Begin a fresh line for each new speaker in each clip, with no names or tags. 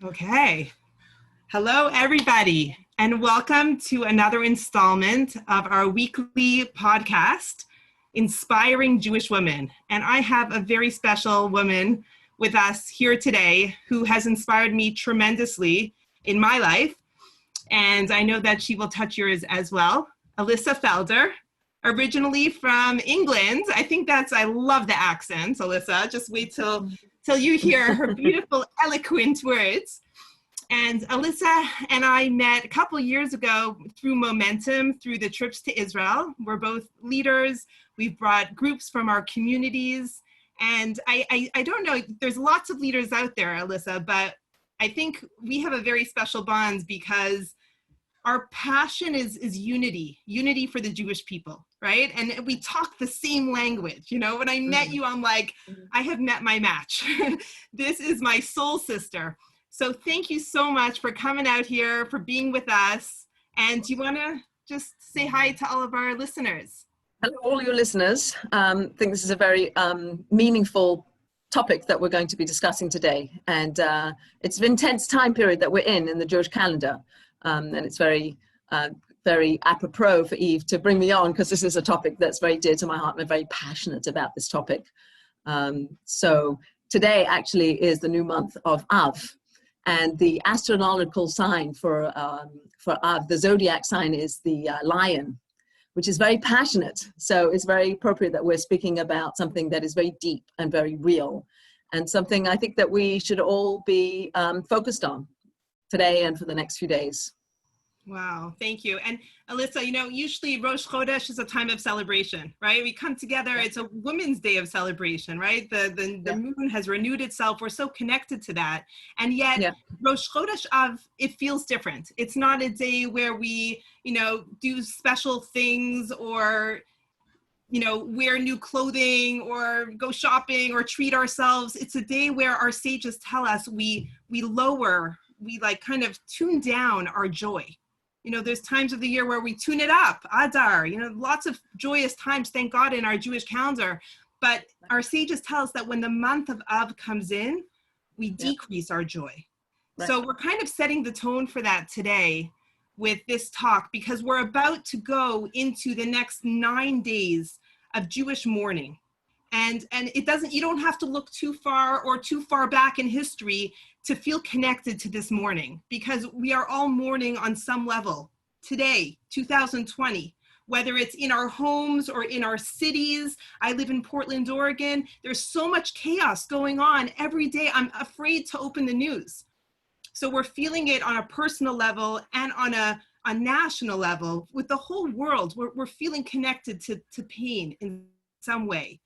Okay. Hello, everybody, and welcome to another installment of our weekly podcast, Inspiring Jewish Women. And I have a very special woman with us here today who has inspired me tremendously in my life. And I know that she will touch yours as well. Elissa Felder, originally from England. I love the accent, Elissa. Just wait till you hear her beautiful, eloquent words. And Elissa and I met a couple years ago through momentum, through the trips to Israel. We're both leaders. We've brought groups from our communities. And I don't know, there's lots of leaders out there, Elissa, but I think we have a very special bond because our passion is unity for the Jewish people, right? And we talk the same language. You know, when I met you, I'm like, I have met my match. This is my soul sister. So thank you so much for coming out here, for being with us. And do you want to just say hi to all of our listeners?
Hello, all your listeners. I think this is a very meaningful topic that we're going to be discussing today. And it's an intense time period that we're in the Jewish calendar. And it's very apropos for Eve to bring me on because this is a topic that's very dear to my heart and I'm very passionate about this topic. So today actually is the new month of Av. And the astronomical sign for Av, the zodiac sign, is the lion, which is very passionate. So it's very appropriate that we're speaking about something that is very deep and very real, and something I think that we should all be focused on today and for the next few days.
Wow, thank you. And Elissa, you know, usually Rosh Chodesh is a time of celebration, right? We come together, it's a Women's Day of celebration, right? The moon has renewed itself. We're so connected to that. And yet Rosh Chodesh Av, it feels different. It's not a day where we, you know, do special things or, you know, wear new clothing or go shopping or treat ourselves. It's a day where our sages tell us we like kind of tune down our joy. You know, there's times of the year where we tune it up, Adar, you know, lots of joyous times, thank God, in our Jewish calendar. But our sages tell us that when the month of Av comes in, we decrease our joy. Right. So we're kind of setting the tone for that today with this talk because we're about to go into the next 9 days of Jewish mourning. And you don't have to look too far back in history to feel connected to this mourning, because we are all mourning on some level today, 2020, whether it's in our homes or in our cities. I live in Portland, Oregon. There's so much chaos going on every day. I'm afraid to open the news. So we're feeling it on a personal level and on a national level with the whole world. We're feeling connected to pain in some way.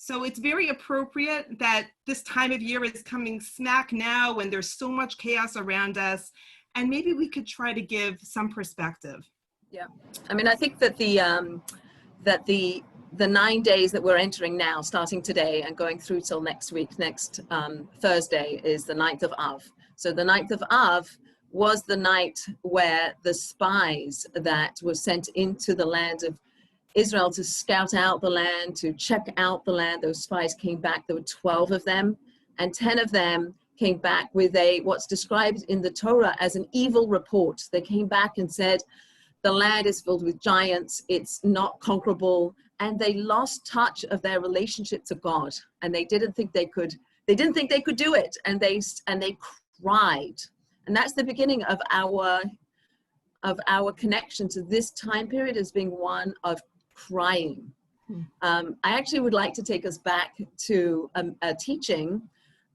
So it's very appropriate that this time of year is coming smack now when there's so much chaos around us, and maybe we could try to give some perspective.
Yeah, I mean, I think that the 9 days that we're entering now, starting today and going through till next week, next Thursday, is the 9th of Av. So the 9th of Av was the night where the spies that were sent into the land of Israel to scout out the land, to check out the land. Those spies came back. There were 12 of them, and 10 of them came back with what's described in the Torah as an evil report. They came back and said, the land is filled with giants, it's not conquerable, and they lost touch of their relationship to God, and they didn't think they could do it, and they cried. And that's the beginning of our connection to this time period as being one of crying. I actually would like to take us back to a teaching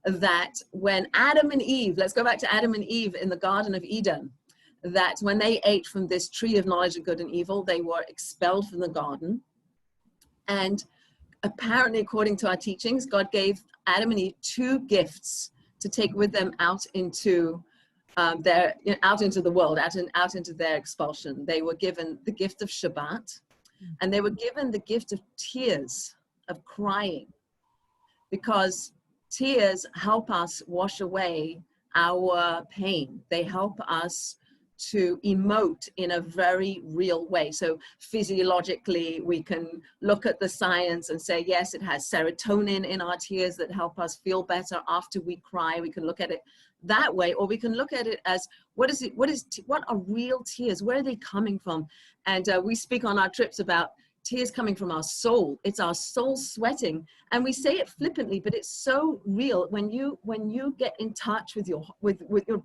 that when Adam and Eve, let's go back to Adam and Eve in the Garden of Eden, that when they ate from this tree of knowledge of good and evil, they were expelled from the garden. And apparently, according to our teachings, God gave Adam and Eve 2 gifts to take with them out into the world, out into their expulsion. They were given the gift of Shabbat, and they were given the gift of tears, of crying, because tears help us wash away our pain. They help us to emote in a very real way. So physiologically, we can look at the science and say, yes, it has serotonin in our tears that help us feel better after we cry. We can look at it that way, or we can look at it as, what are real tears? Where are they coming from? And we speak on our trips about tears coming from our soul. It's our soul sweating, and we say it flippantly, but it's so real. When you get in touch with your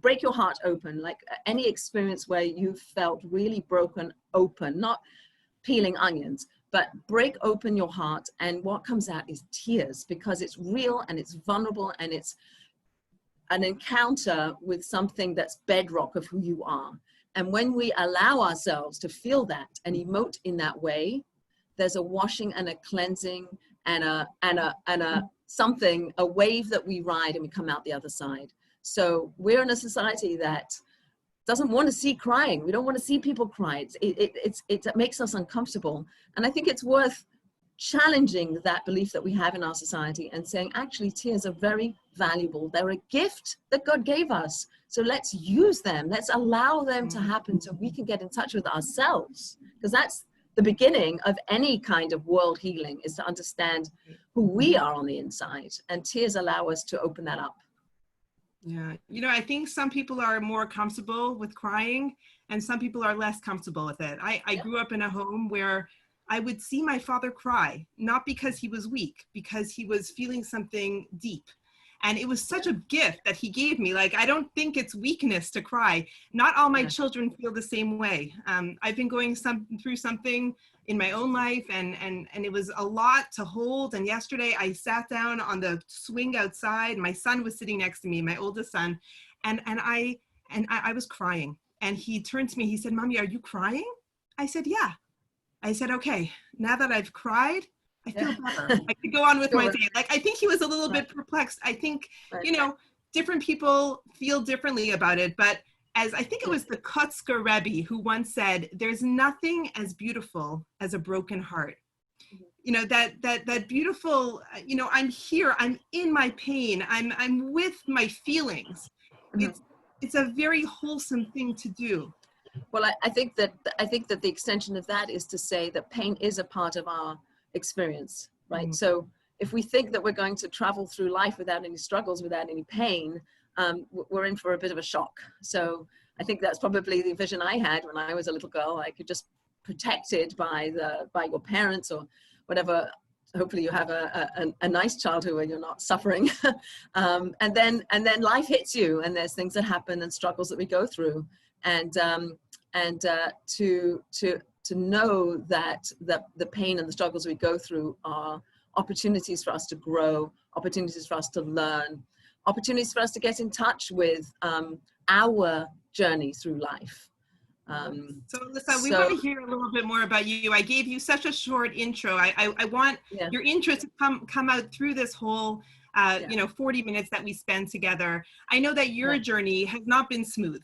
break your heart open, like any experience where you felt really broken open, not peeling onions, but break open your heart, and what comes out is tears, because it's real and it's vulnerable, and it's an encounter with something that's bedrock of who you are. And when we allow ourselves to feel that and emote in that way, there's a washing and a cleansing and a something, a wave that we ride, and we come out the other side. So we're in a society that doesn't want to see crying. We don't want to see people cry. It makes us uncomfortable. And I think it's worth challenging that belief that we have in our society and saying, actually, tears are very valuable. They're a gift that God gave us. So let's use them. Let's allow them to happen so we can get in touch with ourselves, because that's the beginning of any kind of world healing, is to understand who we are on the inside, and tears allow us to open that up.
Yeah, I think some people are more comfortable with crying and some people are less comfortable with it. I grew up in a home where I would see my father cry, not because he was weak, because he was feeling something deep. And it was such a gift that he gave me. Like, I don't think it's weakness to cry. Not all my children feel the same way. I've been going through something in my own life, and it was a lot to hold. And yesterday I sat down on the swing outside. My son was sitting next to me, my oldest son, and I was crying. And he turned to me, he said, "Mommy, are you crying?" I said, "Yeah." I said, "Okay, now that I've cried, I feel better. I could go on with my day." Like, I think he was a little bit perplexed. I think, different people feel differently about it. But as I think it was the Kotzker Rebbe who once said, "There's nothing as beautiful as a broken heart." That beautiful, I'm here, I'm in my pain, I'm with my feelings. It's a very wholesome thing to do.
Well, I think that the extension of that is to say that pain is a part of our experience, right? Mm-hmm. So if we think that we're going to travel through life without any struggles, without any pain, we're in for a bit of a shock. So I think that's probably the vision I had when I was a little girl. I could just protected by your parents or whatever. Hopefully you have a nice childhood where you're not suffering. and then life hits you, and there's things that happen and struggles that we go through. And to know that the pain and the struggles we go through are opportunities for us to grow, opportunities for us to learn, opportunities for us to get in touch with our journey through life.
So Elissa, we want to hear a little bit more about you. I gave you such a short intro. I want your interest to come out through this whole 40 minutes that we spend together. I know that your journey has not been smooth.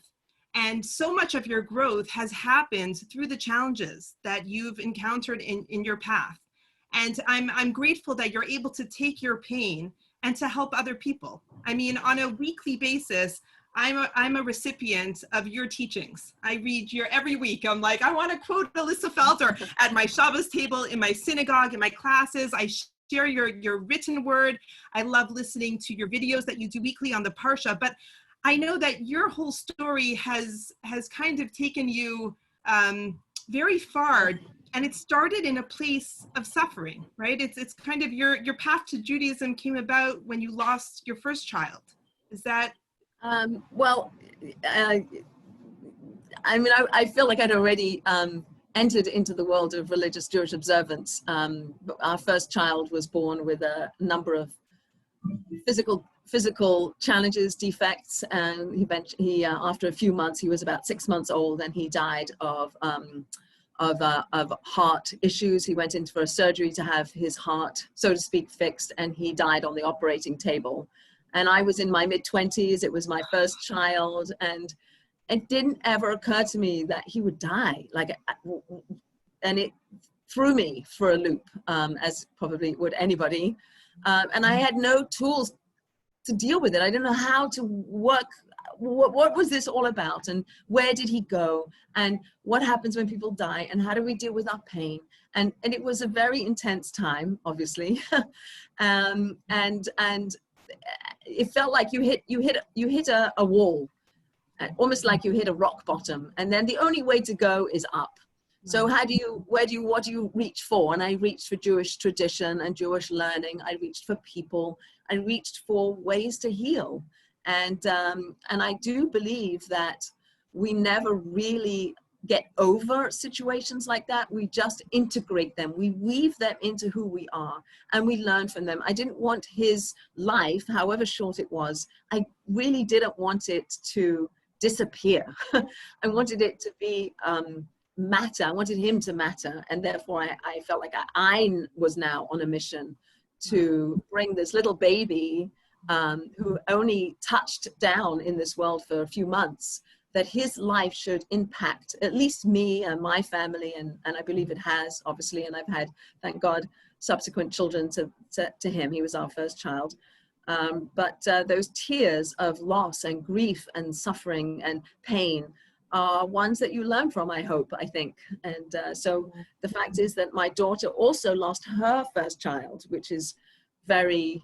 And so much of your growth has happened through the challenges that you've encountered in your path. And I'm grateful that you're able to take your pain and to help other people. I mean, on a weekly basis, I'm a recipient of your teachings. I read every week. I'm like, I want to quote Elissa Felder at my Shabbos table, in my synagogue, in my classes. I share your written word. I love listening to your videos that you do weekly on the Parsha. But I know that your whole story has kind of taken you very far, and it started in a place of suffering, right? It's kind of your path to Judaism came about when you lost your first child. Is that?
I mean, I feel like I'd already entered into the world of religious Jewish observance. Our first child was born with a number of physical challenges, defects, and he after a few months, he was about 6 months old, and he died of heart issues. He went in for a surgery to have his heart, so to speak, fixed, and he died on the operating table. And I was in my mid-20s. It was my first child, and it didn't ever occur to me that he would die. And it threw me for a loop, as probably would anybody. And I had no tools to deal with it. I didn't know how to work what was this all about, and where did he go, and what happens when people die, and how do we deal with our pain? And it was a very intense time, obviously. And it felt like you hit a wall, almost like you hit a rock bottom, and then the only way to go is up. So what do you reach for? And I reached for Jewish tradition and Jewish learning. I reached for people. I reached for ways to heal. And I do believe that we never really get over situations like that. We just integrate them. We weave them into who we are, and we learn from them. I didn't want his life, however short it was, I really didn't want it to disappear. I wanted it to be matter. I wanted him to matter. And therefore I felt like I was now on a mission to bring this little baby who only touched down in this world for a few months, that his life should impact at least me and my family. And I believe it has, obviously. And I've had, thank God, subsequent children to him. He was our first child. But those tears of loss and grief and suffering and pain are ones that you learn from, I hope, I think. And so the fact is that my daughter also lost her first child, which is a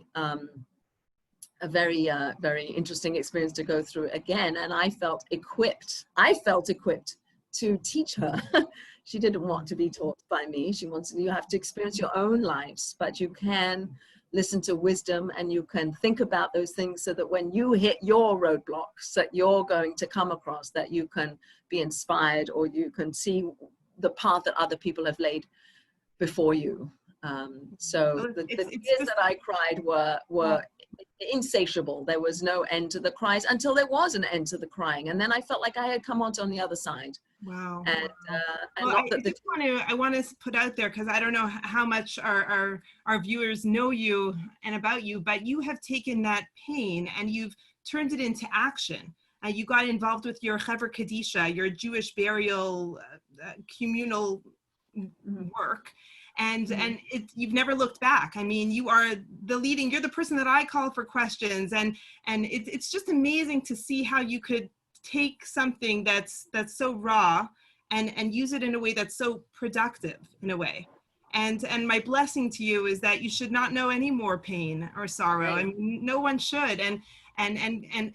very interesting experience to go through again. And I felt equipped to teach her. She didn't want to be taught by me. She wanted, you have to experience your own lives, but you can listen to wisdom, and you can think about those things so that when you hit your roadblocks that you're going to come across, that you can be inspired, or you can see the path that other people have laid before you. So the tears that I cried were insatiable. There was no end to the cries until there was an end to the crying. And then I felt like I had come onto on the other side.
Wow.
And,
well, I want to put out there, because I don't know how much our viewers know you and about you, but you have taken that pain and you've turned it into action. You got involved with your Chevra Kadisha, your Jewish burial communal work. And you've never looked back. I mean, you are you're the person that I call for questions. And it's just amazing to see how you could take something that's so raw and use it in a way that's so productive in a way. And my blessing to you is that you should not know any more pain or sorrow. Right. I mean, no one should. And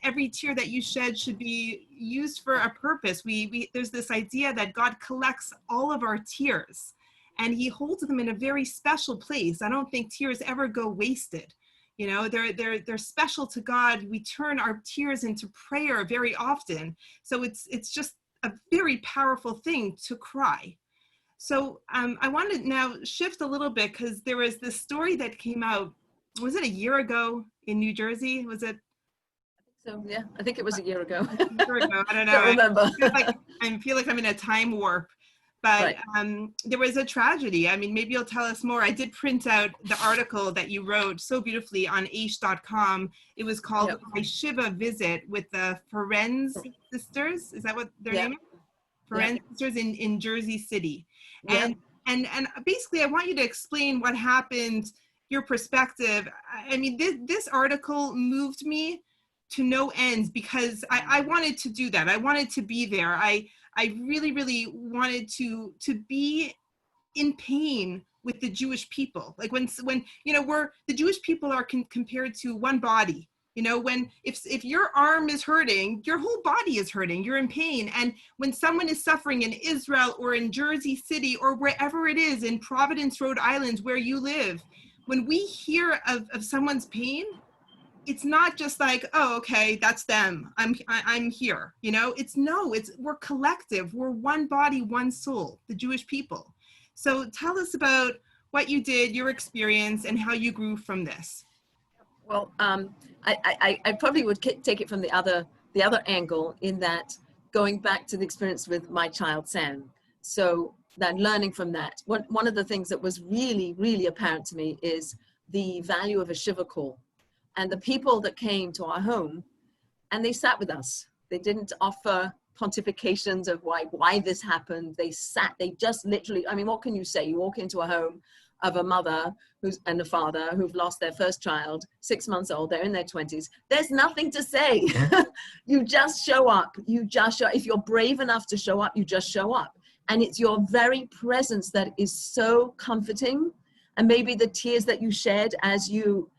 every tear that you shed should be used for a purpose. There's this idea that God collects all of our tears, and he holds them in a very special place. I don't think tears ever go wasted. You know, they're special to God. We turn our tears into prayer very often. So it's just a very powerful thing to cry. So I want to now shift a little bit, because there was this story that came out, was it a year ago in New Jersey? Was it?
So yeah, I think it was a year ago.
I don't know.
Don't remember.
I feel like I'm in a time warp. But right. There was a tragedy. I mean, maybe you'll tell us more. I did print out the article that you wrote so beautifully on aish.com. It was called My Shiva Visit with the Ferenz sisters. Is that what their name is? Ferenz sisters in Jersey City. And basically, I want you to explain what happened, your perspective. I mean, this article moved me to no end, because I wanted to do that. I wanted to be there. I really, really wanted to be in pain with the Jewish people. Like when you know, the Jewish people are compared to one body. You know, if your arm is hurting, your whole body is hurting. You're in pain. And when someone is suffering in Israel or in Jersey City or wherever it is, in Providence, Rhode Island, where you live, when we hear of someone's pain, it's not just like, oh, okay, that's them. I'm here. You know, we're collective. We're one body, one soul, the Jewish people. So tell us about what you did, your experience, and how you grew from this.
Well, I probably would take it from the other angle, in that going back to the experience with my child, Sam. So then learning from that, one of the things that was really, really apparent to me is the value of a Shiva call. And the people that came to our home, and they sat with us. They didn't offer pontifications of why this happened. They just literally, I mean, what can you say? You walk into a home of a mother and a father who've lost their first child, 6 months old, they're in their 20s. There's nothing to say. You just show up. You just show. If you're brave enough to show up, you just show up. And it's your very presence that is so comforting. And maybe the tears that you shed as you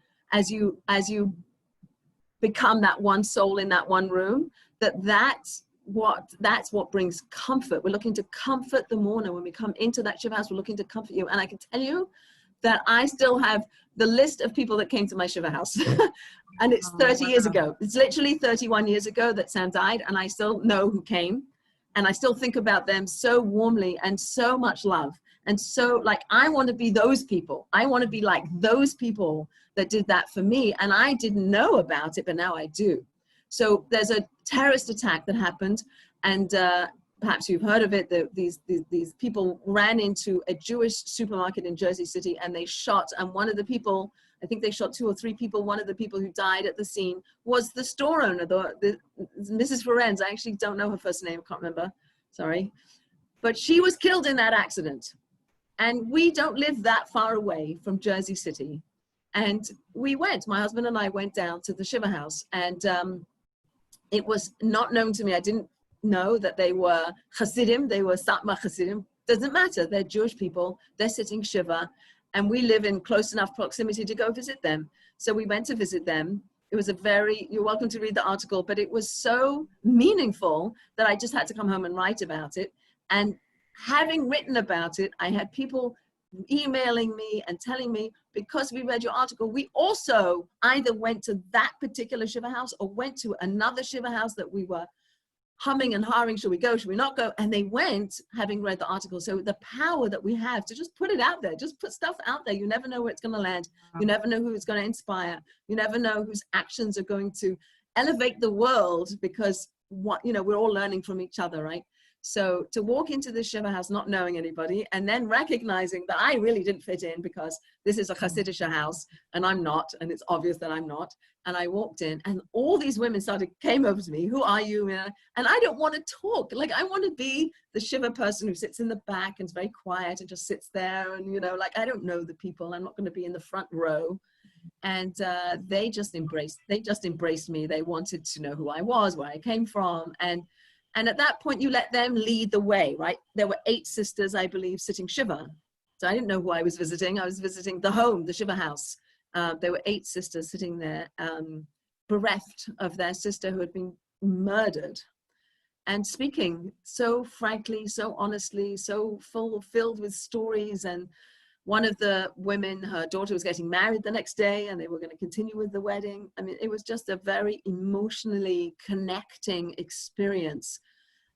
become that one soul in that one room, that's what brings comfort. We're looking to comfort the mourner. When we come into that Shiva house, we're looking to comfort you. And I can tell you that I still have the list of people that came to my Shiva house. And it's 30 years ago. It's literally 31 years ago that Sam died, and I still know who came. And I still think about them so warmly and so much love. And so, like, I want to be those people. I want to be like those people that did that for me. And I didn't know about it, but now I do. So there's a terrorist attack that happened, and perhaps you've heard of it. These people ran into a Jewish supermarket in Jersey City, and they shot. And one of the people, I think they shot 2 or 3 people. One of the people who died at the scene was the store owner, the Mrs. Ferenz. I actually don't know her first name. I can't remember. Sorry. But she was killed in that accident. And we don't live that far away from Jersey City. And we went, my husband and I went down to the Shiva house, and it was not known to me. I didn't know that they were Hasidim. They were Satmar Hasidim. Doesn't matter. They're Jewish people. They're sitting Shiva. And we live in close enough proximity to go visit them. So we went to visit them. It was you're welcome to read the article, but it was so meaningful that I just had to come home and write about it. And having written about it, I had people emailing me and telling me, because we read your article, we also either went to that particular Shiva house or went to another Shiva house that we were humming and hawing, should we go, should we not go? And they went, having read the article. So the power that we have to just put it out there, just put stuff out there. You never know where it's going to land. You never know who it's going to inspire. You never know whose actions are going to elevate the world, because we're all learning from each other, right? So to walk into the Shiva house not knowing anybody, and then recognizing that I really didn't fit in, because this is a Hasidic house and I'm not, and it's obvious that I'm not. And I walked in, and all these women came over to me. Who are you? And I don't want to talk. Like, I want to be the Shiva person who sits in the back and is very quiet and just sits there. And, like, I don't know the people. I'm not going to be in the front row. And they just embraced me. They wanted to know who I was, where I came from. And at that point, you let them lead the way, right? There were 8 sisters, I believe, sitting Shiva. So I didn't know who I was visiting. I was visiting the home, the Shiva house. There were 8 sisters sitting there, bereft of their sister who had been murdered, and speaking so frankly, so honestly, so filled with stories. And one of the women, her daughter was getting married the next day, and they were going to continue with the wedding. I mean, it was just a very emotionally connecting experience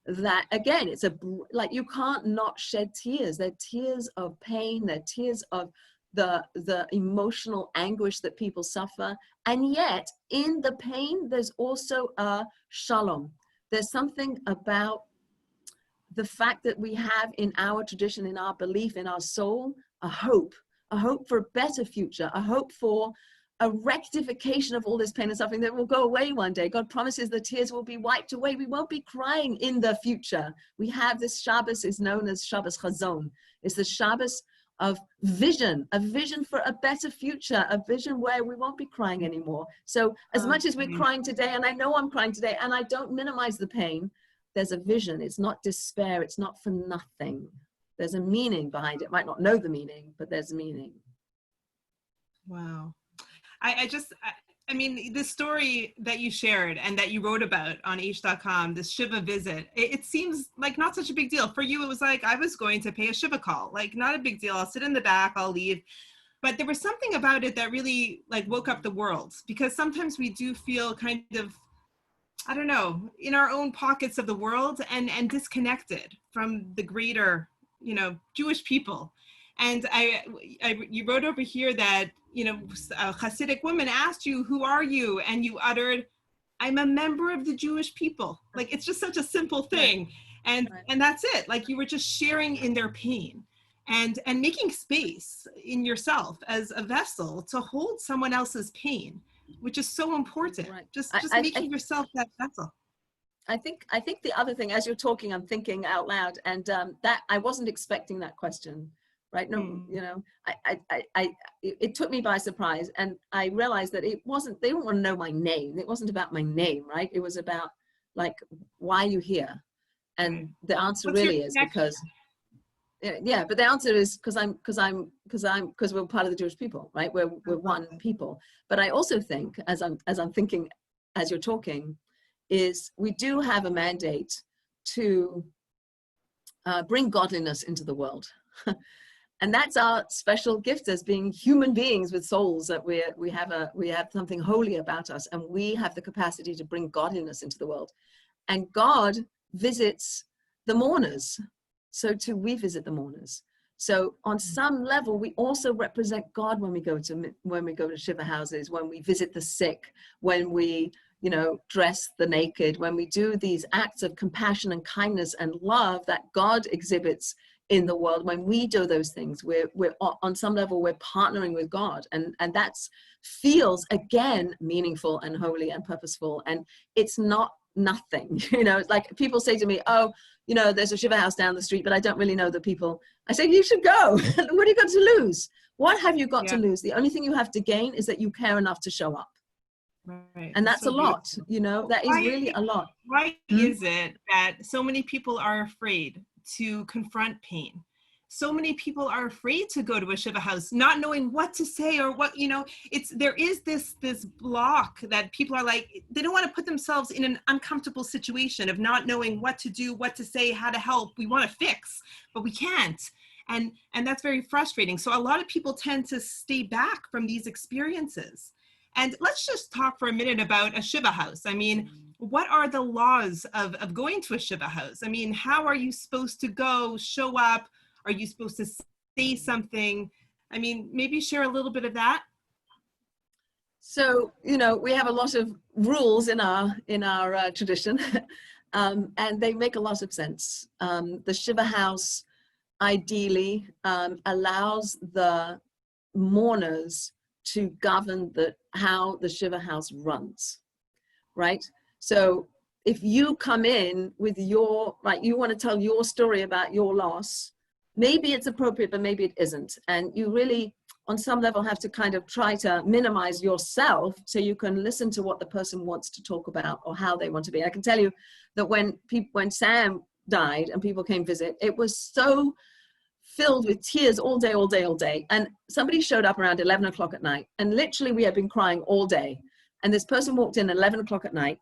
that, again, it's like, you can't not shed tears. They're tears of pain. They're tears of the emotional anguish that people suffer. And yet in the pain, there's also a shalom. There's something about the fact that we have in our tradition, in our belief, in our soul, a hope for a better future, a hope for a rectification of all this pain and suffering that will go away one day. God promises the tears will be wiped away. We won't be crying in the future. We have this Shabbos, is known as Shabbos Chazon. It's the Shabbos of vision, a vision for a better future, a vision where we won't be crying anymore. So as much as we're crying today, and I know I'm crying today, and I don't minimize the pain, there's a vision. It's not despair. It's not for nothing. There's a meaning behind it. Might not know the meaning, but there's meaning.
Wow. I mean, the story that you shared and that you wrote about on H.com, this Shiva visit, it seems like not such a big deal. For you, it was like, I was going to pay a Shiva call, like not a big deal. I'll sit in the back, I'll leave. But there was something about it that really like woke up the world, because sometimes we do feel kind of, I don't know, in our own pockets of the world and disconnected from the greater, Jewish people. And you wrote over here that, a Hasidic woman asked you, who are you? And you uttered, I'm a member of the Jewish people. Like, it's just such a simple thing. And that's it. Like, you were just sharing in their pain and making space in yourself as a vessel to hold someone else's pain, which is so important. Right. Just making yourself that vessel.
I think the other thing, as you're talking, I'm thinking out loud, and that I wasn't expecting that question. right? No, you know, it took me by surprise, and I realized that it wasn't, they didn't want to know my name. It wasn't about my name, right? It was about like, why are you here? And the answer
What's your
really is
connection?
because, yeah, but the answer is because we're part of the Jewish people, right? We're one people. But I also think, as I'm thinking, as you're talking, is we do have a mandate to bring godliness into the world. And that's our special gift as being human beings with souls, that we have something holy about us, and we have the capacity to bring godliness into the world. And God visits the mourners, so too we visit the mourners. So on some level, we also represent God when we go to shiva houses, when we visit the sick, when we, you know, dress the naked, when we do these acts of compassion and kindness and love that God exhibits in the world. When we do those things, we're on some level, we're partnering with God, and that's feels again meaningful and holy and purposeful. And it's not nothing, you know. It's like people say to me, oh, you know, there's a shiva house down the street, but I don't really know the people. I say, you should go. What have you got to lose? What have you got to lose? The only thing you have to gain is that you care enough to show up.
Right.
And that's
so
a lot,
beautiful.
you know, that is really a lot.
Why is it that so many people are afraid to confront pain? So many people are afraid to go to a shiva house, not knowing what to say or what, you know, there is this block that people are like, they don't want to put themselves in an uncomfortable situation of not knowing what to do, what to say, how to help. We want to fix, but we can't. And that's very frustrating. So a lot of people tend to stay back from these experiences. And let's just talk for a minute about a shiva house. I mean, what are the laws of going to a shiva house? I mean, how are you supposed to go, show up? Are you supposed to say something? I mean, maybe share a little bit of that.
So, you know, we have a lot of rules in our tradition, and they make a lot of sense. The shiva house ideally allows the mourners to govern how the shiva house runs, right? So if you come in with your, like, you want to tell your story about your loss, maybe it's appropriate, but maybe it isn't. And you really, on some level, have to kind of try to minimize yourself so you can listen to what the person wants to talk about or how they want to be. I can tell you that when Sam died and people came visit, it was so filled with tears all day. And somebody showed up around 11 o'clock at night, and literally we had been crying all day. And this person walked in at 11 o'clock at night,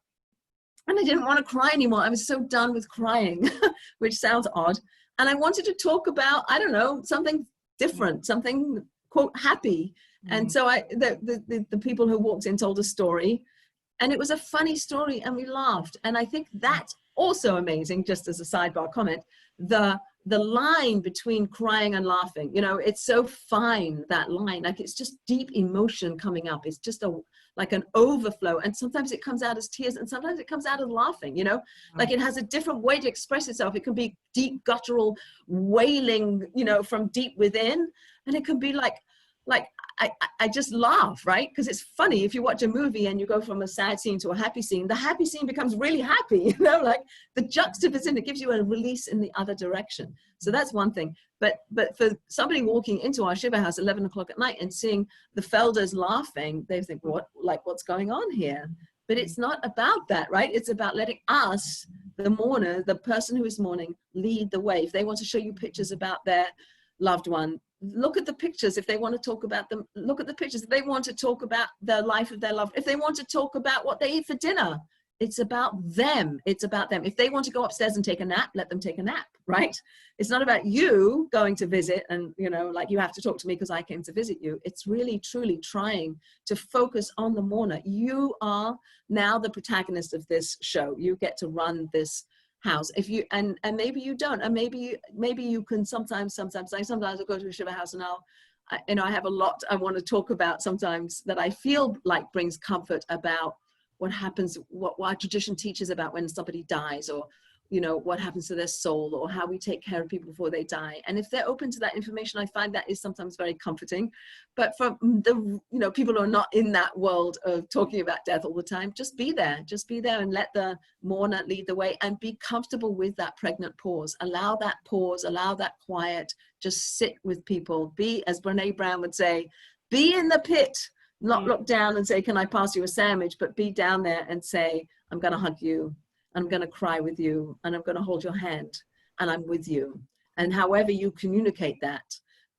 and I didn't want to cry anymore. I was so done with crying, which sounds odd. And I wanted to talk about, I don't know, something different, something, quote, happy. And so the people who walked in told a story, and it was a funny story, and we laughed. And I think that's also amazing, just as a sidebar comment, the line between crying and laughing, you know, it's so fine, that line, like it's just deep emotion coming up. It's just like an overflow. And sometimes it comes out as tears, and sometimes it comes out as laughing, you know, like it has a different way to express itself. It can be deep guttural wailing, you know, from deep within. And it can be like I just laugh, right? Because it's funny, if you watch a movie and you go from a sad scene to a happy scene, the happy scene becomes really happy, you know, like the juxtaposition, it gives you a release in the other direction. So that's one thing. But for somebody walking into our shiva house at 11 o'clock at night and seeing the Felders laughing, they think, what's going on here? But it's not about that, right? It's about letting us, the mourner, the person who is mourning, lead the way. If they want to show you pictures about their loved one, look at the pictures. If they want to talk about them, look at the pictures. If they want to talk about the life of their loved, if they want to talk about what they eat for dinner, it's about them. It's about them. If they want to go upstairs and take a nap, let them take a nap, right? It's not about you going to visit and, you know, like you have to talk to me because I came to visit you. It's really, truly trying to focus on the mourner. You are now the protagonist of this show. You get to run this house. If you, and maybe you don't, and maybe you can sometimes I'll go to a shiva house and I have a lot I want to talk about sometimes that I feel like brings comfort about what happens, what our tradition teaches about when somebody dies, or you know, what happens to their soul, or how we take care of people before they die. And if they're open to that information, I find that is sometimes very comforting. But for the, you know, people who are not in that world of talking about death all the time, just be there and let the mourner lead the way, and be comfortable with that pregnant pause. Allow that pause, allow that quiet, just sit with people. Be, as Brene Brown would say, be in the pit, not look down and say, can I pass you a sandwich, but be down there and say, I'm going to hug you, I'm going to cry with you, and I'm going to hold your hand, and I'm with you. And however you communicate that.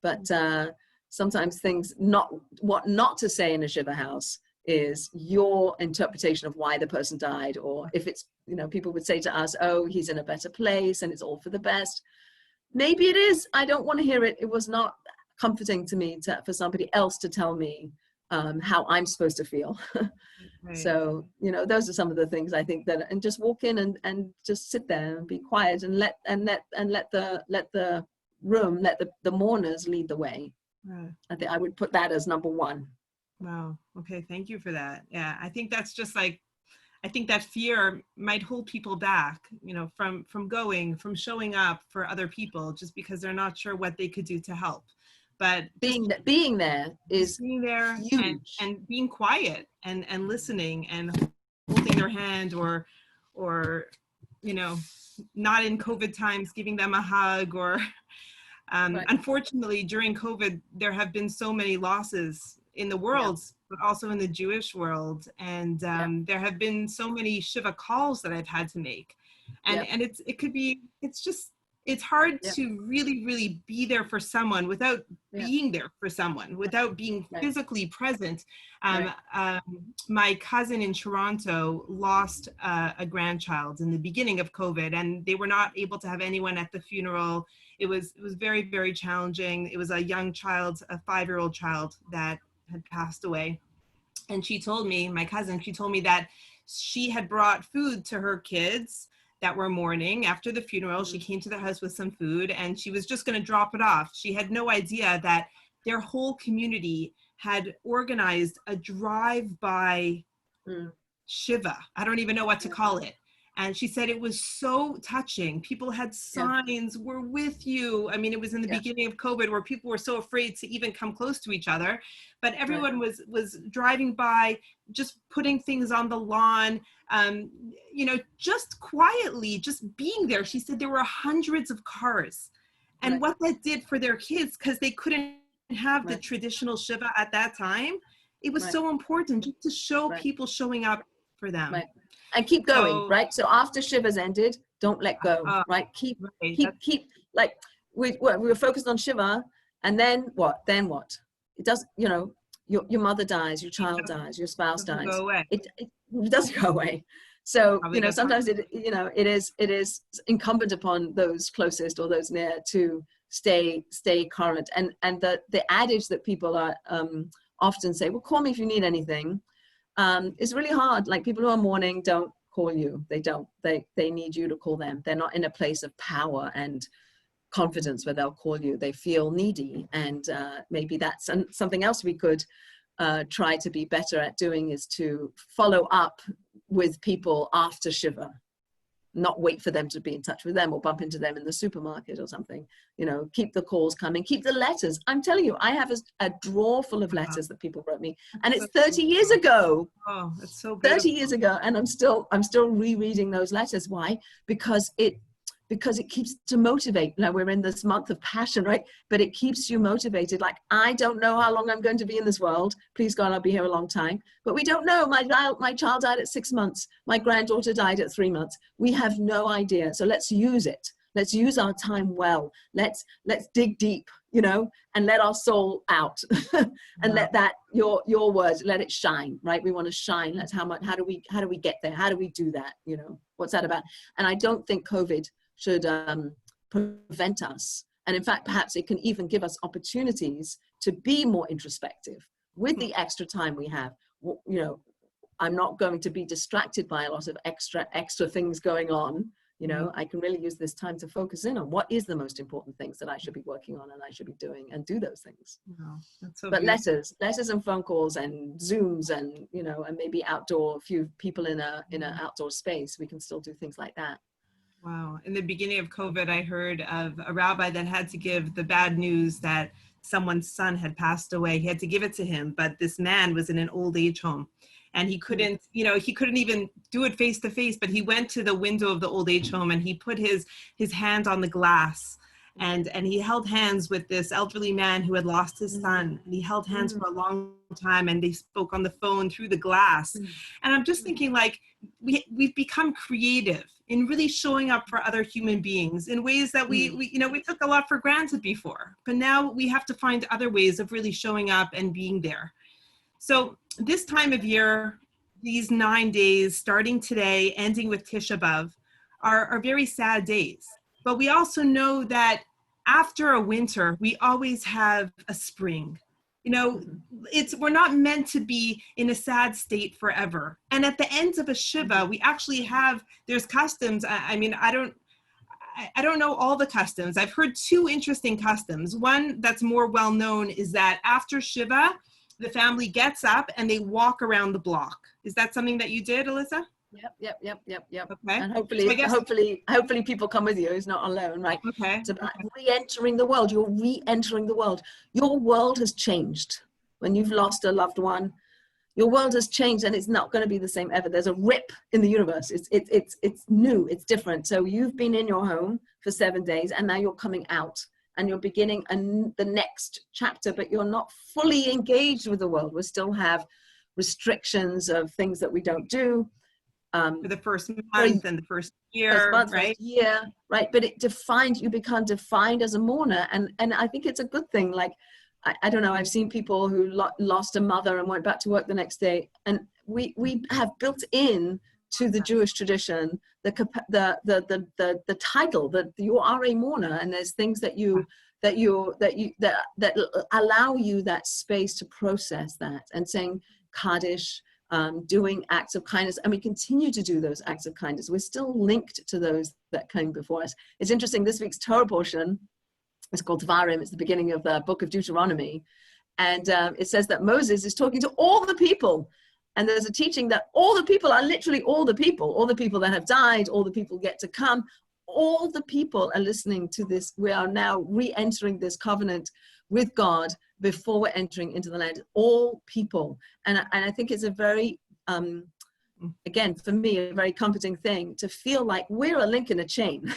But sometimes things, what not to say in a Shiva house is your interpretation of why the person died. Or if it's, you know, people would say to us, oh, he's in a better place and it's all for the best. Maybe it is. I don't want to hear it. It was not comforting to me for somebody else to tell me how I'm supposed to feel.
Right.
So, you know, those are some of the things I think that, and just walk in and just sit there and be quiet, and let the room, let the mourners lead the way.
Right.
I think I would put that as number one.
Wow. Okay. Thank you for that. Yeah. I think that's just like, I think that fear might hold people back, you know, from showing up for other people, just because they're not sure what they could do to help. But
being there is
being there
huge.
and being quiet and listening and holding their hand, or, you know, not in COVID times, giving them a hug, or
Right.
Unfortunately, during COVID, there have been so many losses in the world, but also in the Jewish world. And there have been so many Shiva calls that I've had to make. And it's hard to really be there for someone without being there for someone, without being physically present. My cousin in Toronto lost a grandchild in the beginning of COVID, and they were not able to have anyone at the funeral. It was very, very challenging. It was a young child, a 5-year-old child that had passed away. And she told me, my cousin, she told me that she had brought food to her kids that were mourning after the funeral. She came to their house with some food, and she was just going to drop it off. She had no idea that their whole community had organized a drive-by Shiva. I don't even know what to call it. And she said it was so touching. People had signs, we're with you. I mean, it was in the beginning of COVID, where people were so afraid to even come close to each other, but everyone was driving by, just putting things on the lawn, you know, just quietly, just being there. She said there were hundreds of cars. And what that did for their kids, because they couldn't have the traditional Shiva at that time, it was so important just to show people showing up for them.
And keep going, right? So after Shiva's ended, don't let go, right? Keep, like, we were focused on Shiva, and then what? It does, you know, your mother dies, your child dies, your spouse dies.
Go away.
It doesn't go away. So,
Probably
you know, sometimes it is incumbent upon those closest or those near to stay current. And the adage that people are often say, well, call me if you need anything. It's really hard. Like, people who are mourning don't call you. They don't. They need you to call them. They're not in a place of power and confidence where they'll call you. They feel needy, and maybe that's something else we could try to be better at doing, is to follow up with people after Shiva. Not wait for them to be in touch with them or bump into them in the supermarket or something. You know, keep the calls coming, keep the letters. I'm telling you, I have a drawer full of letters that people wrote me, and it's 30 years ago.
Oh, it's so beautiful.
30 years ago, and I'm still rereading those letters. Why? Because it keeps to motivate. Now, we're in this month of passion, right? But it keeps you motivated. Like, I don't know how long I'm going to be in this world. Please God, I'll be here a long time. But we don't know. My child died at 6 months. My granddaughter died at 3 months. We have no idea. So let's use it. Let's use our time well. Let's dig deep, you know, and let our soul out, and let that, your words, let it shine, right? We want to shine. That's how do we get there? How do we do that? You know, what's that about? And I don't think COVID should prevent us. And in fact, perhaps it can even give us opportunities to be more introspective with the extra time we have. You know, I'm not going to be distracted by a lot of extra things going on. You know, I can really use this time to focus in on what is the most important things that I should be working on and I should be doing, and do those things.
Wow, that's so
but
beautiful.
letters and phone calls and Zooms, and, you know, and maybe a few people in an outdoor space, we can still do things like that.
Wow. In the beginning of COVID, I heard of a rabbi that had to give the bad news that someone's son had passed away. He had to give it to him, but this man was in an old age home and he couldn't, he couldn't even do it face to face, but he went to the window of the old age home and he put his hand on the glass and he held hands with this elderly man who had lost his son. And he held hands for a long time and they spoke on the phone through the glass. And I'm just thinking, like, we've become creative in really showing up for other human beings in ways that we took a lot for granted before, but now we have to find other ways of really showing up and being there. So this time of year, these 9 days, starting today, ending with Tisha B'Av, are very sad days. But we also know that after a winter, we always have a spring. We're not meant to be in a sad state forever. And at the end of a Shiva, we actually there's customs. I mean, I don't know all the customs. I've heard two interesting customs. One that's more well known is that after Shiva, the family gets up and they walk around the block. Is that something that you did, Elissa?
Yep.
Okay.
And hopefully people come with you. It's not alone, right?
Okay.
It's about re-entering the world. You're re-entering the world. Your world has changed. When you've lost a loved one, your world has changed and it's not going to be the same ever. There's a rip in the universe. It's new. It's different. So you've been in your home for 7 days and now you're coming out and you're beginning the next chapter, but you're not fully engaged with the world. We still have restrictions of things that we don't do.
For the first month and the first year, right?
Yeah, right. But you become defined as a mourner. And I think it's a good thing. Like, I don't know, I've seen people who lost a mother and went back to work the next day. And we have built in to the Jewish tradition, the title that you are a mourner. And there's things that allow you that space to process that and saying Kaddish, doing acts of kindness, and we continue to do those acts of kindness. We're still linked to those that came before us. It's interesting, this week's Torah portion is called Dvarim. It's the beginning of the book of Deuteronomy, and it says that Moses is talking to all the people, and there's a teaching that all the people are literally all the people that have died, all the people get to come, all the people are listening to this. We are now re-entering this covenant with God before we're entering into the land, all people. And I think it's a very, again, for me, a very comforting thing to feel like we're a link in a chain,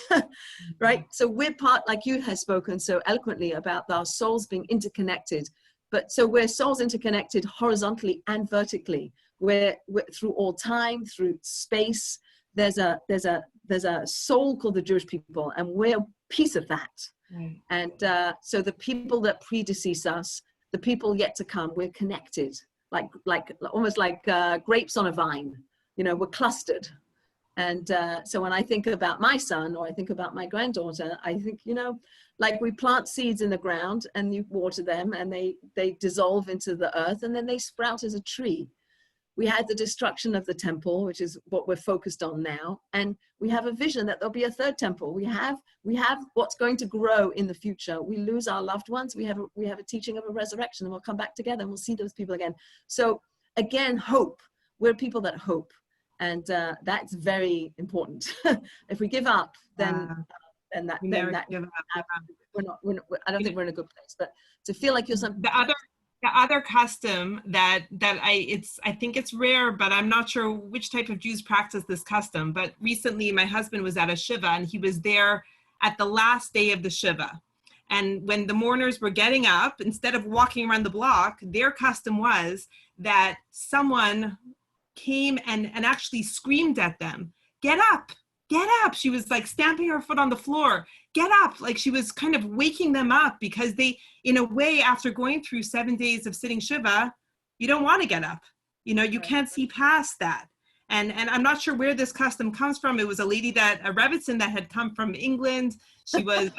right? So we're part, like you have spoken so eloquently about our souls being interconnected, but so we're souls interconnected horizontally and vertically. We're through all time, through space. There's a soul called the Jewish people, and we're a piece of that. Right. And so the people that predecease us, the people yet to come, we're connected, like almost like grapes on a vine. We're clustered. And so when I think about my son or I think about my granddaughter, I think, like we plant seeds in the ground and you water them and they dissolve into the earth and then they sprout as a tree. We had the destruction of the temple, which is what we're focused on now. And we have a vision that there'll be a third temple. We have what's going to grow in the future. We lose our loved ones. We have a teaching of a resurrection and we'll come back together and we'll see those people again. So again, hope. We're people that hope. And that's very important. If we give up, then I don't think we're in a good place, but to feel like you're something.
The other custom that I think it's rare, but I'm not sure which type of Jews practice this custom. But recently my husband was at a Shiva and he was there at the last day of the Shiva. And when the mourners were getting up, instead of walking around the block, their custom was that someone came and actually screamed at them, get up. She was like stamping her foot on the floor, get up. Like she was kind of waking them up because they, in a way, after going through 7 days of sitting Shiva, you don't want to get up. You can't see past that. And I'm not sure where this custom comes from. It was a lady a Rebbitzin that had come from England. She was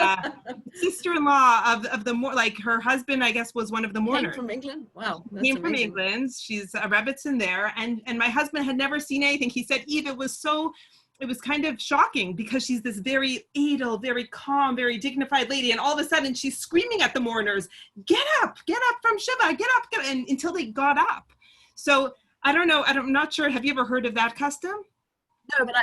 sister-in-law of the like her husband, I guess, was one of the mourners.
Came from England? Wow.
Came from England. She's a Rebbitzin there. And my husband had never seen anything. He said, Eve, it was kind of shocking because she's this very edel, very calm, very dignified lady. And all of a sudden she's screaming at the mourners, get up from Shiva, get up. And until they got up. So I don't know. I'm not sure. Have you ever heard of that custom?
No, but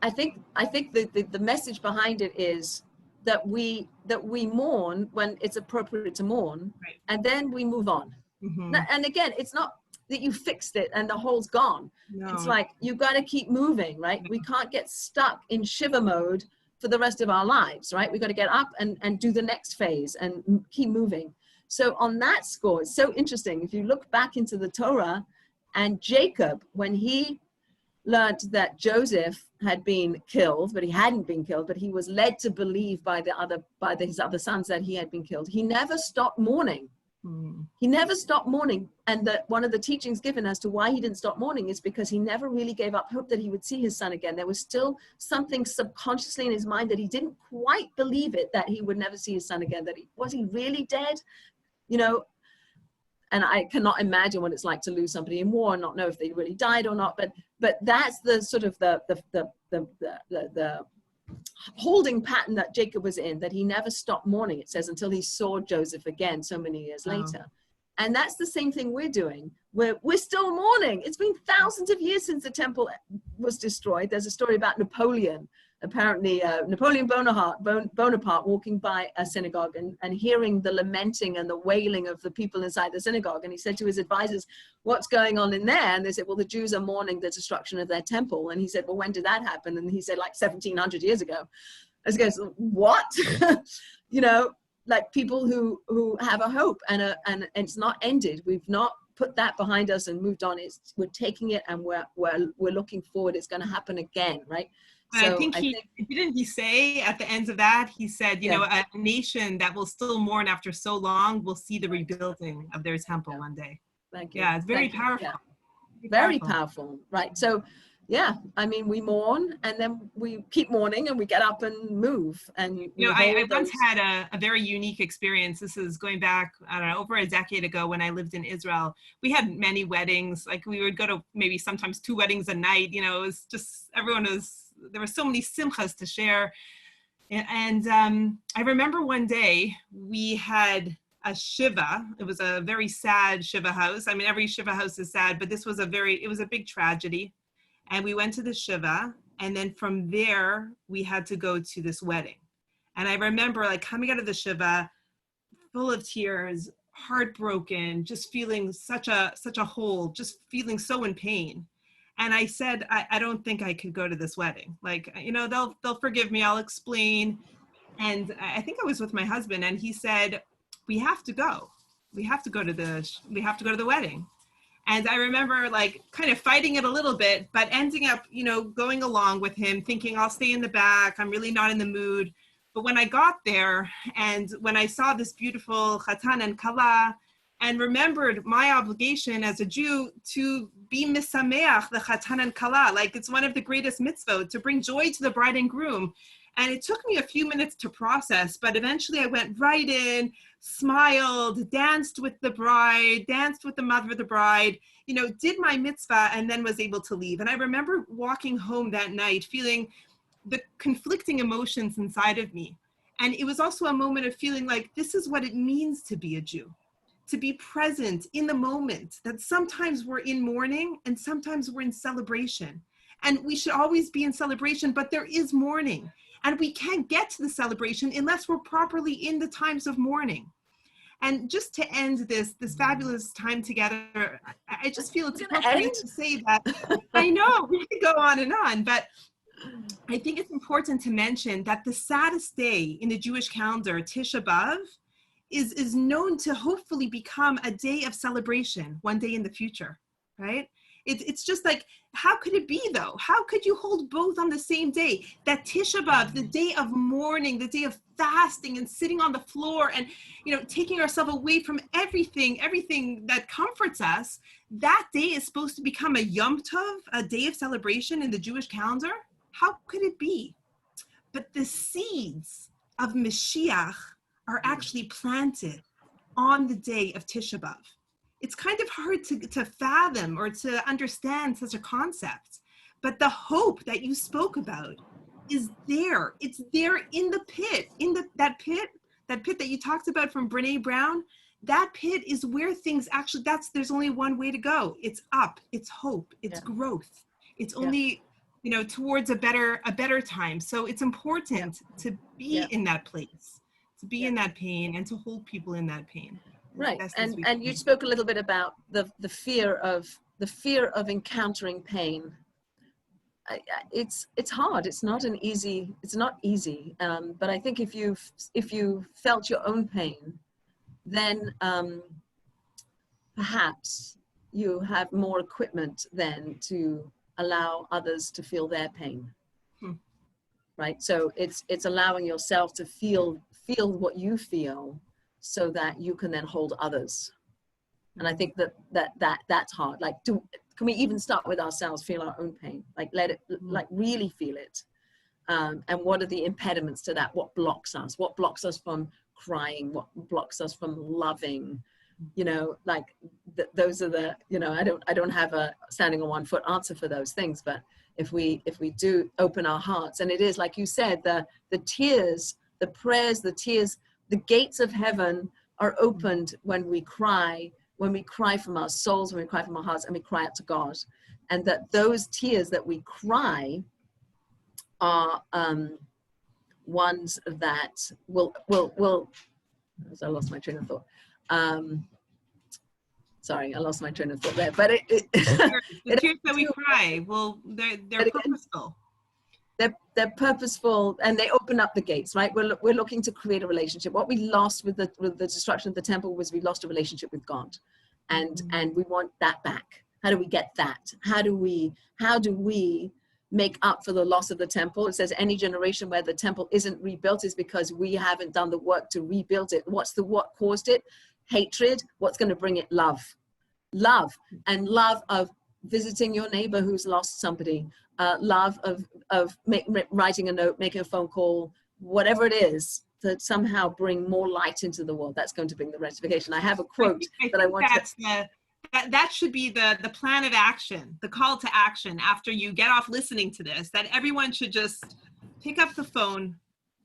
I think the message behind it is that we mourn when it's appropriate to mourn,
Right.
and then we move on.
Hmm.
And again, it's not that you fixed it and the hole's gone. It's
No.
like you got to keep moving, right? We can't get stuck in shiver mode for the rest of our lives, right? We got to get up and do the next phase and keep moving. So on that score, it's so interesting. If you look back into the Torah, and Jacob, when he learned that Joseph had been killed, but he hadn't been killed, but he was led to believe by his other sons that he had been killed, he never stopped mourning.
Mm.
He never stopped mourning. And one of the teachings given as to why he didn't stop mourning is because he never really gave up hope that he would see his son again. There was still something subconsciously in his mind that he didn't quite believe it, that he would never see his son again, was he really dead? You know, and I cannot imagine what it's like to lose somebody in war and not know if they really died or not. But that's the sort of the holding pattern that Jacob was in, that he never stopped mourning, it says, until he saw Joseph again so many years later. And that's the same thing we're doing. We're still mourning. It's been thousands of years since the temple was destroyed. There's a story about Napoleon. Apparently, Napoleon Bonaparte walking by a synagogue and hearing the lamenting and the wailing of the people inside the synagogue. And he said to his advisors, "What's going on in there?" And they said, "Well, the Jews are mourning the destruction of their temple." And he said, "Well, when did that happen?" And he said, "Like 1700 years ago." And he goes, "What?" You know, like people who have a hope and it's not ended. We've not put that behind us and moved on. We're taking it and we're looking forward. It's going to happen again, right?
So I think didn't he say at the end of that, he said, you know, a nation that will still mourn after so long will see the rebuilding of their temple one day.
Thank you.
Yeah, it's very powerful.
Yeah. Very powerful, right? So, yeah, I mean, we mourn and then we keep mourning and we get up and move. And
you know, I once had a very unique experience. This is going back, I don't know, over a decade ago when I lived in Israel. We had many weddings. Like we would go to maybe sometimes 2 weddings a night. You know, it was just there were so many simchas to share. And I remember one day we had a shiva. It was a very sad shiva house. I mean, every shiva house is sad, but this was it was a big tragedy. And we went to the shiva, and then from there we had to go to this wedding. And I remember like coming out of the shiva full of tears, heartbroken, just feeling such a hole, just feeling so in pain. And I said, I don't think I could go to this wedding. Like, you know, they'll forgive me, I'll explain. And I think I was with my husband, and he said, we have to go. We have to go to the wedding. And I remember like kind of fighting it a little bit, but ending up, you know, going along with him, thinking I'll stay in the back. I'm really not in the mood. But when I got there and when I saw this beautiful chatan and kala, and remembered my obligation as a Jew to be misameach, the chatan and kala, like it's one of the greatest mitzvot, to bring joy to the bride and groom. And it took me a few minutes to process, but eventually I went right in, smiled, danced with the bride, danced with the mother of the bride, you know, did my mitzvah, and then was able to leave. And I remember walking home that night feeling the conflicting emotions inside of me. And it was also a moment of feeling like this is what it means to be a Jew, to be present in the moment, that sometimes we're in mourning and sometimes we're in celebration. And we should always be in celebration, but there is mourning. And we can't get to the celebration unless we're properly in the times of mourning. And just to end this fabulous time together, I just feel it's appropriate to say that, I know, we could go on and on, but I think it's important to mention that the saddest day in the Jewish calendar, Tisha B'Av, is known to hopefully become a day of celebration one day in the future, right? It's just like, how could it be though? How could you hold both on the same day? That Tisha B'Av, the day of mourning, the day of fasting and sitting on the floor and, you know, taking ourselves away from everything that comforts us, that day is supposed to become a Yom Tov, a day of celebration in the Jewish calendar? How could it be? But the seeds of Mashiach are actually planted on the day of Tisha B'Av. It's kind of hard to fathom or to understand such a concept, but the hope that you spoke about is there. It's there in the pit, that pit that you talked about from Brene Brown. That pit is where things there's only one way to go. It's up, it's hope, it's growth. It's only towards a better time. So it's important to be in that place, to be in that pain, and to hold people in that pain.
Right. And you spoke a little bit about the fear of encountering pain. It's hard. It's not easy. But I think if you felt your own pain, then perhaps you have more equipment then to allow others to feel their pain. Right. So it's allowing yourself to feel what you feel, so that you can then hold others. And I think that's hard. Like, can we even start with ourselves, feel our own pain, like let it, like really feel it. And what are the impediments to that? What blocks us from crying? What blocks us from loving? Like those are the, I don't have a standing on one foot answer for those things, but if we do open our hearts, and it is like you said, the tears, the prayers, the tears, the gates of heaven are opened when we cry from our souls, when we cry from our hearts, and we cry out to God. And that those tears that we cry are ones that will I lost my train of thought. Sorry, I lost my train of thought there. But
the tears that we cry, they're purposeful.
They're purposeful, and they open up the gates, right? We're looking to create a relationship. What we lost with the destruction of the temple was we lost a relationship with God, and we want that back. How do we get that? How do we make up for the loss of the temple? It says any generation where the temple isn't rebuilt is because we haven't done the work to rebuild it. What caused it? Hatred. What's going to bring it? Love of visiting your neighbor who's lost somebody. Love of writing a note, making a phone call, whatever it is, to somehow bring more light into the world. That's going to bring the rectification. I have a quote that I want to...
That should be the plan of action, the call to action after you get off listening to this, that everyone should just pick up the phone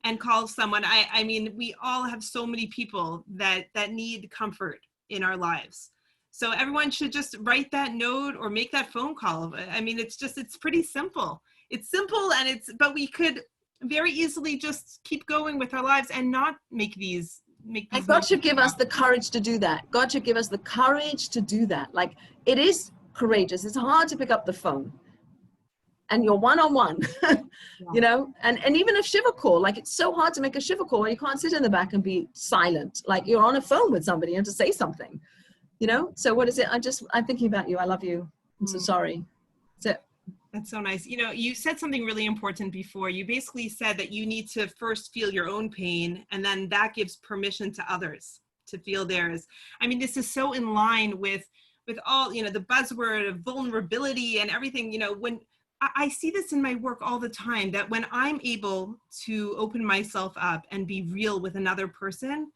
and call someone. I mean, we all have so many people that need comfort in our lives. So everyone should just write that note or make that phone call. I mean, it's pretty simple. It's simple, but we could very easily just keep going with our lives and not make these.
And God should give us the courage to do that. God should give us the courage to do that. Like, it is courageous. It's hard to pick up the phone. And you're one-on-one, and even a shiver call, like it's so hard to make a shiver call when you can't sit in the back and be silent. Like you're on a phone with somebody, you have to say something. So what is it? I'm thinking about you. I love you. I'm so sorry. That's it.
That's so nice. You said something really important before. You basically said that you need to first feel your own pain, and then that gives permission to others to feel theirs. I mean, this is so in line with all, the buzzword of vulnerability and everything. When I see this in my work all the time, that when I'm able to open myself up and be real with another person,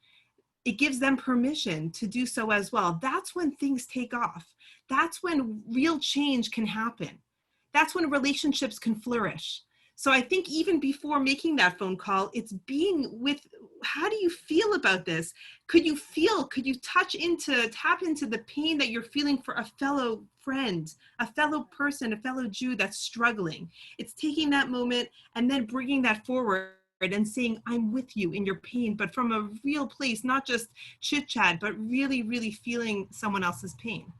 it gives them permission to do so as well. That's when things take off. That's when real change can happen. That's when relationships can flourish. So I think even before making that phone call, it's being with, how do you feel about this? Could you tap into the pain that you're feeling for a fellow friend, a fellow person, a fellow Jew that's struggling? It's taking that moment and then bringing that forward and saying, I'm with you in your pain, but from a real place, not just chit chat, but really, really feeling someone else's pain.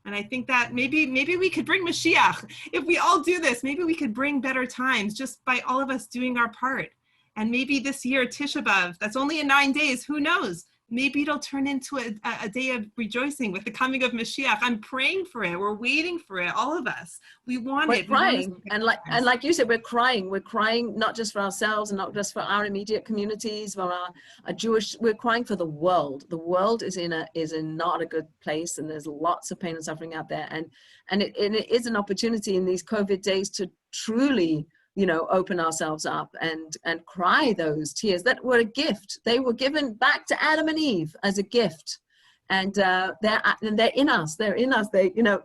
And I think that maybe we could bring Mashiach. If we all do this, maybe we could bring better times just by all of us doing our part. And maybe this year, Tisha B'Av, that's only in 9 days, who knows? Maybe it'll turn into a day of rejoicing with the coming of Mashiach. I'm praying for it. We're waiting for it. All of us. We want it.
We're crying. And like you said, we're crying. We're crying not just for ourselves and not just for our immediate communities, for our Jewish, we're crying for the world. The world is in not a good place, and there's lots of pain and suffering out there. And it is an opportunity in these COVID days to truly, open ourselves up and cry those tears that were a gift. They were given back to Adam and Eve as a gift. And they're in us. They're in us.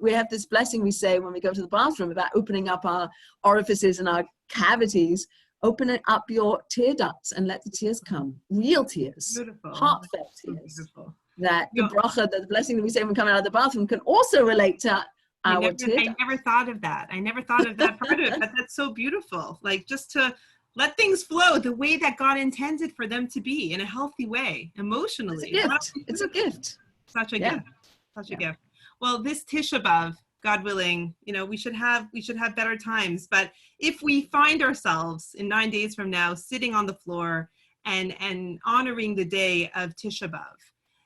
We have this blessing we say when we go to the bathroom about opening up our orifices and our cavities. Open up your tear ducts and let the tears come. Real tears. Beautiful. Heartfelt tears. Beautiful. That the bracha, the blessing that we say when we come out of the bathroom can also relate to our
I
Tidaf.
never thought of that. I never thought of that part of it, but that's so beautiful. Like just to let things flow the way that God intended for them to be in a healthy way, emotionally.
It's a gift. It's a gift.
Such a
Yeah.
gift. Such a gift. Well, this Tisha B'Av, God willing, we should have better times. But if we find ourselves in 9 days from now sitting on the floor and honoring the day of Tisha B'Av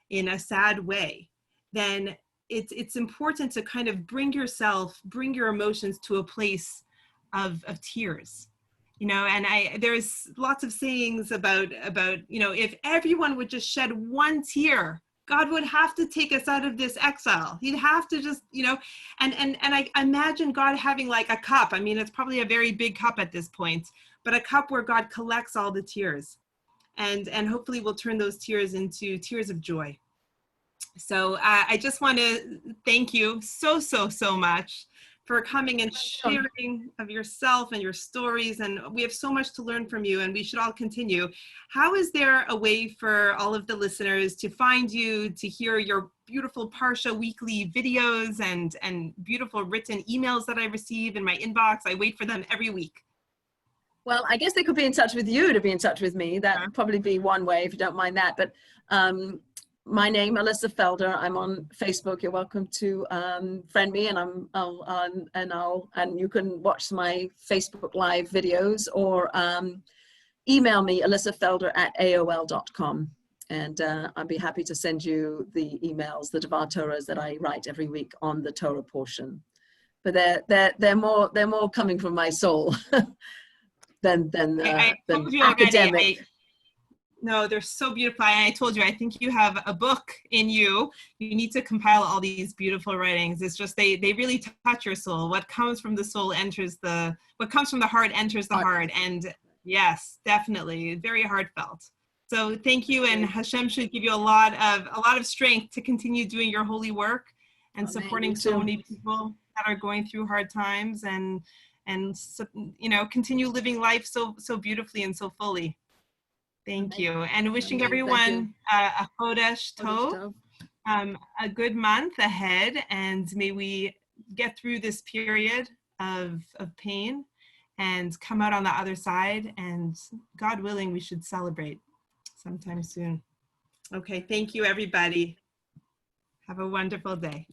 in a sad way, then it's important to kind of bring your emotions to a place of tears. And there's lots of sayings about if everyone would just shed one tear, God would have to take us out of this exile. He'd have to just, and I imagine God having like a cup. I mean, it's probably a very big cup at this point, but a cup where God collects all the tears, and hopefully we'll turn those tears into tears of joy. So I just want to thank you so much for coming and sharing of yourself and your stories. And we have so much to learn from you, and we should all continue. How is there a way for all of the listeners to find you, to hear your beautiful Parsha weekly videos and beautiful written emails that I receive in my inbox? I wait for them every week.
Well, I guess they could be in touch with you to be in touch with me. That would probably be one way, if you don't mind that. But my name, Elissa Felder. I'm on Facebook. You're welcome to friend me, and and you can watch my Facebook Live videos, or email me, elissafelder@aol.com, and I'd be happy to send you the emails, the Devar Torahs that I write every week on the Torah portion. But they're more coming from my soul than academic.
No, they're so beautiful. And I told you, I think you have a book in you. You need to compile all these beautiful writings. It's just, they really touch your soul. What comes from the soul what comes from the heart enters the heart. And yes, definitely, very heartfelt. So thank you. And Hashem should give you a lot of strength to continue doing your holy work and supporting so many people that are going through hard times, and continue living life so beautifully and so fully. Thank you. And wishing everyone a Chodesh Tov, a good month ahead, and may we get through this period of pain and come out on the other side, and God willing, we should celebrate sometime soon. Okay, thank you, everybody. Have a wonderful day.